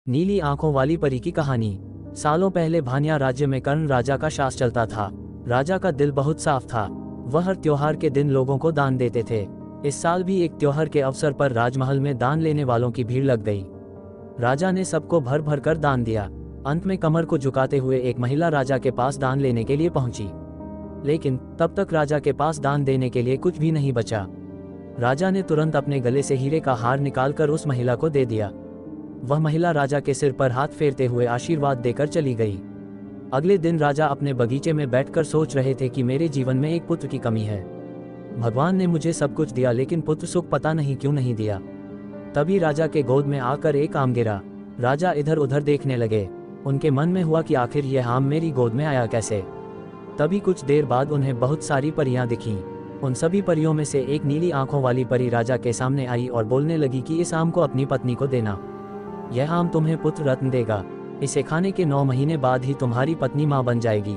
नीली आंखों वाली परी की कहानी। सालों पहले भानिया राज्य में कर्ण राजा का शासन चलता था। राजा का दिल बहुत साफ था। वह हर त्योहार के दिन लोगों को दान देते थे। इस साल भी एक त्योहार के अवसर पर राजमहल में दान लेने वालों की भीड़ लग गई। राजा ने सबको भर भर कर दान दिया। अंत में कमर को झुकाते हुए एक महिला राजा के पास दान लेने के लिए पहुंची, लेकिन तब तक राजा के पास दान देने के लिए कुछ भी नहीं बचा। राजा ने तुरंत अपने गले से हीरे का हार निकालकर उस महिला को दे दिया। वह महिला राजा के सिर पर हाथ फेरते हुए आशीर्वाद देकर चली गई। अगले दिन राजा अपने बगीचे में बैठकर सोच रहे थे कि मेरे जीवन में एक पुत्र की कमी है। भगवान ने मुझे सब कुछ दिया, लेकिन पुत्र सुख पता नहीं क्यों नहीं दिया। तभी राजा के गोद में आकर एक आम गिरा। राजा इधर उधर देखने लगे। उनके मन में हुआ कि आखिर यह आम मेरी गोद में आया कैसे। तभी कुछ देर बाद उन्हें बहुत सारी परियां दिखीं। उन सभी परियों में से एक नीली आंखों वाली परी राजा के सामने आई और बोलने लगी कि इस आम को अपनी पत्नी को देना। यह आम तुम्हें पुत्र रत्न देगा। इसे खाने के 9 महीने बाद ही तुम्हारी पत्नी मां बन जाएगी।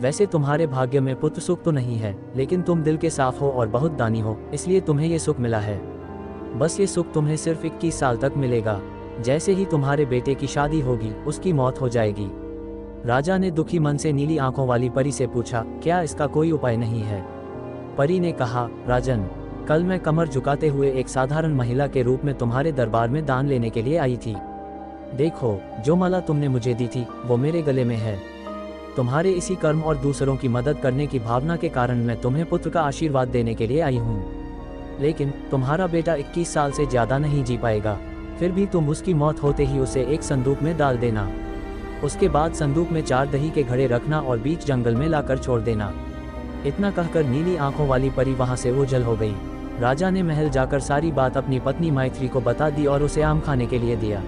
वैसे तुम्हारे भाग्य में पुत्र सुख तो नहीं है, लेकिन तुम दिल के साफ हो और बहुत दानी हो, इसलिए तुम्हें ये सुख मिला है। बस ये सुख तुम्हें सिर्फ 21 साल तक मिलेगा। जैसे ही तुम्हारे बेटे की शादी होगी, उसकी मौत हो जाएगी। राजा ने दुखी मन से नीली आंखों वाली परी से पूछा, क्या इसका कोई उपाय नहीं है? परी ने कहा, राजन, कल मैं कमर झुकाते हुए एक साधारण महिला के रूप में तुम्हारे दरबार में दान लेने के लिए आई थी। देखो, जो माला तुमने मुझे दी थी वो मेरे गले में है। तुम्हारे इसी कर्म और दूसरों की मदद करने की भावना के कारण मैं तुम्हें पुत्र का आशीर्वाद देने के लिए आई हूँ। लेकिन तुम्हारा बेटा 21 साल से ज्यादा नहीं जी पाएगा। फिर भी तुम उसकी मौत होते ही उसे एक संदूक में डाल देना। उसके बाद संदूक में 4 दही के घड़े रखना और बीच जंगल में लाकर छोड़ देना। इतना कहकर नीली आंखों वाली परी वहां से ओझल हो गई। राजा ने महल जाकर सारी बात अपनी पत्नी मैत्री को बता दी और उसे आम खाने के लिए दिया।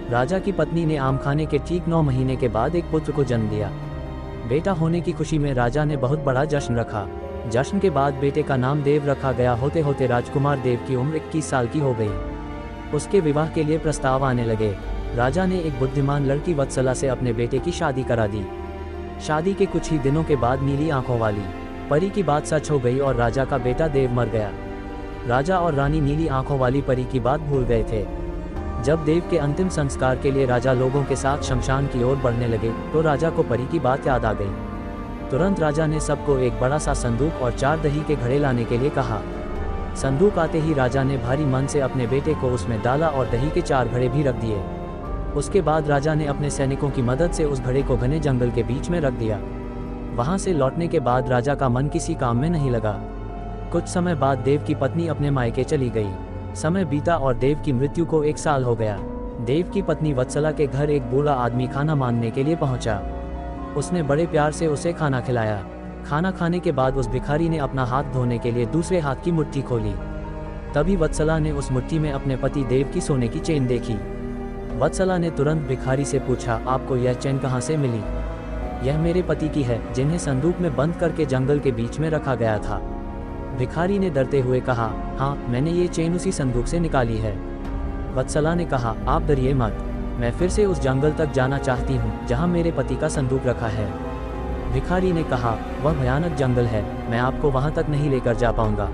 राजा की पत्नी ने आम खाने के ठीक 9 महीने के बाद एक पुत्र को जन्म दिया। बेटा होने की खुशी में राजा ने बहुत बड़ा जश्न रखा। जश्न के बाद बेटे का नाम देव रखा गया। होते होते राजकुमार देव की उम्र 21 साल की हो गई। उसके विवाह के लिए प्रस्ताव आने लगे। राजा ने एक बुद्धिमान लड़की वत्सला से अपने बेटे की शादी करा दी। शादी के कुछ ही दिनों के बाद नीली आंखों वाली परी की बात सच हो गई और राजा का बेटा देव मर गया। राजा और रानी नीली आंखों वाली परी की बात भूल गए थे। जब देव के अंतिम संस्कार के लिए राजा लोगों के साथ शमशान की ओर बढ़ने लगे तो राजा को परी की बात याद आ गई। तुरंत राजा ने सबको एक बड़ा सा संदूक और 4 दही के घड़े लाने के लिए कहा। संदूक आते ही राजा ने भारी मन से अपने बेटे को उसमें डाला और दही के 4 घड़े भी रख दिए। उसके बाद राजा ने अपने सैनिकों की मदद से उस घड़े को घने जंगल के बीच में रख दिया। वहां से लौटने के बाद राजा का मन किसी काम में नहीं लगा। कुछ समय बाद देव की पत्नी अपने मायके चली गई। समय बीता और देव की मृत्यु को 1 साल हो गया। देव की पत्नी वत्सला के घर एक बूढ़ा आदमी खाना मांगने के लिए पहुंचा। उसने बड़े प्यार से उसे खाना खिलाया। खाना खाने के बाद उस भिखारी ने अपना हाथ धोने के लिए दूसरे हाथ की मुट्ठी खोली। तभी वत्सला ने उस मुट्ठी में अपने पति देव की सोने की चेन देखी। वत्सला ने तुरंत भिखारी से पूछा, आपको यह चेन कहाँ से मिली? यह मेरे पति की है, जिन्हें संदूक में बंद करके जंगल के बीच में रखा गया था। भिखारी ने डरते हुए कहा, हाँ, मैंने ये चेन उसी संदूक से निकाली है। वत्सला ने कहा, आप डरिए मत, मैं फिर से उस जंगल तक जाना चाहती हूँ जहाँ मेरे पति का संदूक रखा है। भिखारी ने कहा, वह भयानक जंगल है, मैं आपको वहाँ तक नहीं लेकर जा पाऊंगा।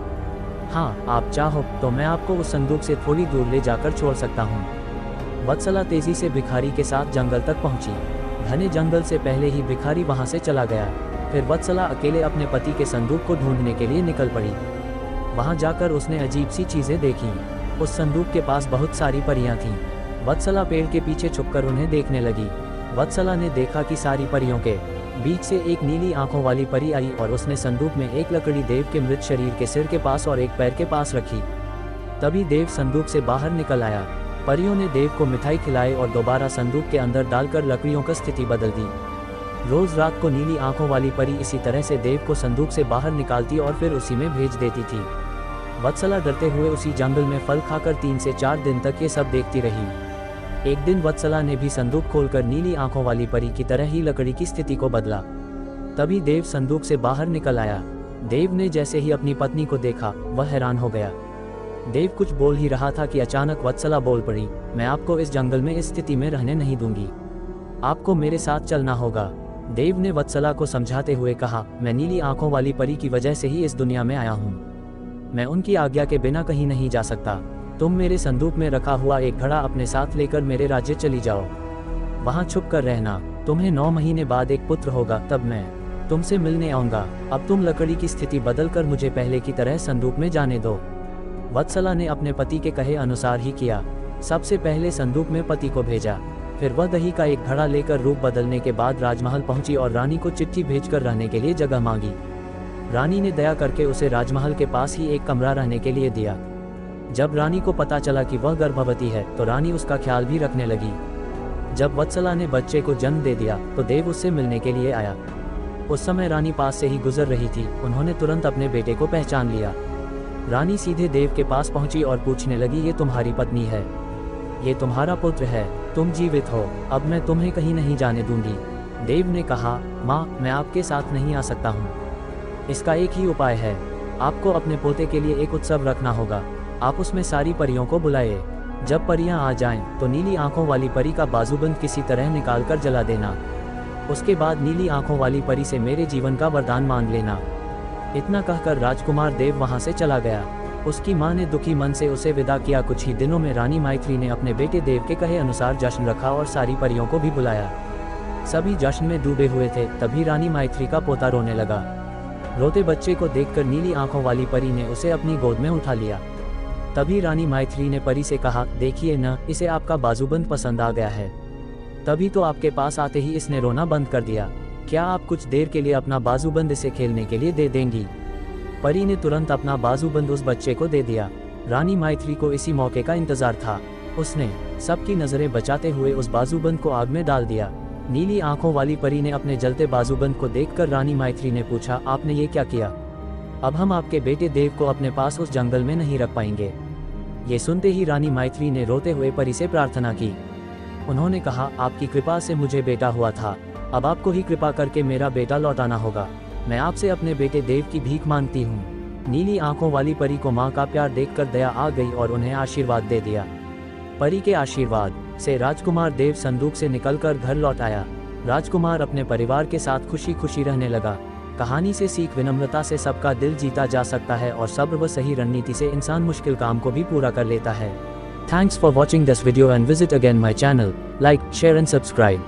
हाँ, आप चाहो तो मैं आपको उस संदूक से थोड़ी दूर ले जाकर छोड़ सकता हूँ। वत्सला तेजी से भिखारी के साथ जंगल तक पहुँची। घने जंगल से पहले ही भिखारी वहाँ से चला गया। फिर वत्सला अकेले अपने पति के संदूक को ढूंढने के लिए निकल पड़ी। वहां जाकर उसने अजीब सी चीजें देखीं। उस संदूक के पास बहुत सारी परियां थीं। वत्सला पेड़ के पीछे छुपकर उन्हें देखने लगी। वत्सला ने देखा कि सारी परियों के बीच से एक नीली आंखों वाली परी आई और उसने संदूक में एक लकड़ी देव के मृत शरीर के सिर के पास और एक पैर के पास रखी। तभी देव संदूक से बाहर निकल आया। परियों ने देव को मिठाई खिलाई और दोबारा संदूक के अंदर डालकर लकड़ियों की स्थिति बदल दी। रोज रात को नीली आंखों वाली परी इसी तरह से देव को संदूक से बाहर निकालती और फिर उसी में भेज देती थी। वत्सला डरते हुए उसी जंगल में फल खाकर 3 से 4 दिन तक ये सब देखती रही। एक दिन वत्सला ने भी संदूक खोलकर नीली आंखों वाली परी की तरह ही लकड़ी की स्थिति को बदला। तभी देव संदूक से बाहर निकल आया। देव ने जैसे ही अपनी पत्नी को देखा, वह हैरान हो गया। देव कुछ बोल ही रहा था कि अचानक वत्सला बोल पड़ी, मैं आपको इस जंगल में इस स्थिति में रहने नहीं दूंगी, आपको मेरे साथ चलना होगा। देव ने वत्सला को समझाते हुए कहा, मैं नीली आंखों वाली परी की वजह से ही इस दुनिया में आया हूँ। मैं उनकी आज्ञा के बिना कहीं नहीं जा सकता। तुम मेरे संदूक में रखा हुआ एक घड़ा अपने साथ लेकर मेरे राज्य चली जाओ, वहाँ छुप कर रहना। तुम्हें 9 महीने बाद एक पुत्र होगा, तब मैं तुमसे मिलने आऊँगा। अब तुम लकड़ी की स्थिति बदलकर मुझे पहले की तरह संदूक में जाने दो। वत्सला ने अपने पति के कहे अनुसार ही किया। सबसे पहले संदूक में पति को भेजा, फिर वह दही का एक घड़ा लेकर रूप बदलने के बाद राजमहल पहुंची और रानी को चिट्ठी भेजकर रहने के लिए जगह मांगी। रानी ने दया करके उसे राजमहल के पास ही एक कमरा रहने के लिए दिया। जब रानी को पता चला कि वह गर्भवती है तो रानी उसका ख्याल भी रखने लगी। जब वत्सला ने बच्चे को जन्म दे दिया तो देव उससे मिलने के लिए आया। उस समय रानी पास से ही गुजर रही थी। उन्होंने तुरंत अपने बेटे को पहचान लिया। रानी सीधे देव के पास पहुंची और पूछने लगी, ये तुम्हारी पत्नी है, ये तुम्हारा पुत्र है, तुम जीवित हो, अब मैं तुम्हें कहीं नहीं जाने दूंगी। देव ने कहा, माँ, मैं आपके साथ नहीं आ सकता हूँ। इसका एक ही उपाय है, आपको अपने पोते के लिए एक उत्सव रखना होगा। आप उसमें सारी परियों को बुलाए। जब परियां आ जाएं, तो नीली आंखों वाली परी का बाजूबंद किसी तरह निकालकर जला देना। उसके बाद नीली आंखों वाली परी से मेरे जीवन का वरदान मांग लेना। इतना कहकर राजकुमार देव वहां से चला गया। उसकी मां ने दुखी मन से उसे विदा किया। कुछ ही दिनों में रानी मैथिली ने अपने बेटे देव के कहे अनुसार जश्न रखा और सारी परियों को भी बुलाया। सभी जश्न में डूबे हुए थे। तभी रानी मैथिली का पोता रोने लगा। रोते बच्चे को देखकर नीली आंखों वाली परी ने उसे अपनी गोद में उठा लिया। तभी रानी मैथिली ने परी से कहा, देखिए न, इसे आपका बाजूबंद पसंद आ गया है, तभी तो आपके पास आते ही इसने रोना बंद कर दिया। क्या आप कुछ देर के लिए अपना बाजूबंद इसे खेलने के लिए दे देंगी? परी ने तुरंत अपना बाजूबंद उस बच्चे को दे दिया। रानी मैथिली को इसी मौके का इंतजार था। उसने सबकी नजरें बचाते हुए उस बाजूबंद को आग में डाल दिया। नीली आंखों वाली परी ने अपने जलते बाजूबंद को देखकर रानी मैथिली ने पूछा, आपने ये क्या किया? अब हम आपके बेटे देव को अपने पास उस जंगल में नहीं रख पाएंगे। ये सुनते ही रानी मैथिली ने रोते हुए परी से प्रार्थना की। उन्होंने कहा, आपकी कृपा से मुझे बेटा हुआ था, अब आपको ही कृपा करके मेरा बेटा लौटाना होगा। मैं आपसे अपने बेटे देव की भीख मांगती हूँ। नीली आंखों वाली परी को माँ का प्यार देखकर दया आ गई और उन्हें आशीर्वाद दे दिया। परी के आशीर्वाद से राजकुमार देव संदूक से निकलकर घर लौट आया। राजकुमार अपने परिवार के साथ खुशी खुशी रहने लगा। कहानी से सीख, विनम्रता से सबका दिल जीता जा सकता है और सब्र व सही रणनीति से इंसान मुश्किल काम को भी पूरा कर लेता है। Thanks for watching this video and visit again my channel. Like, share and subscribe.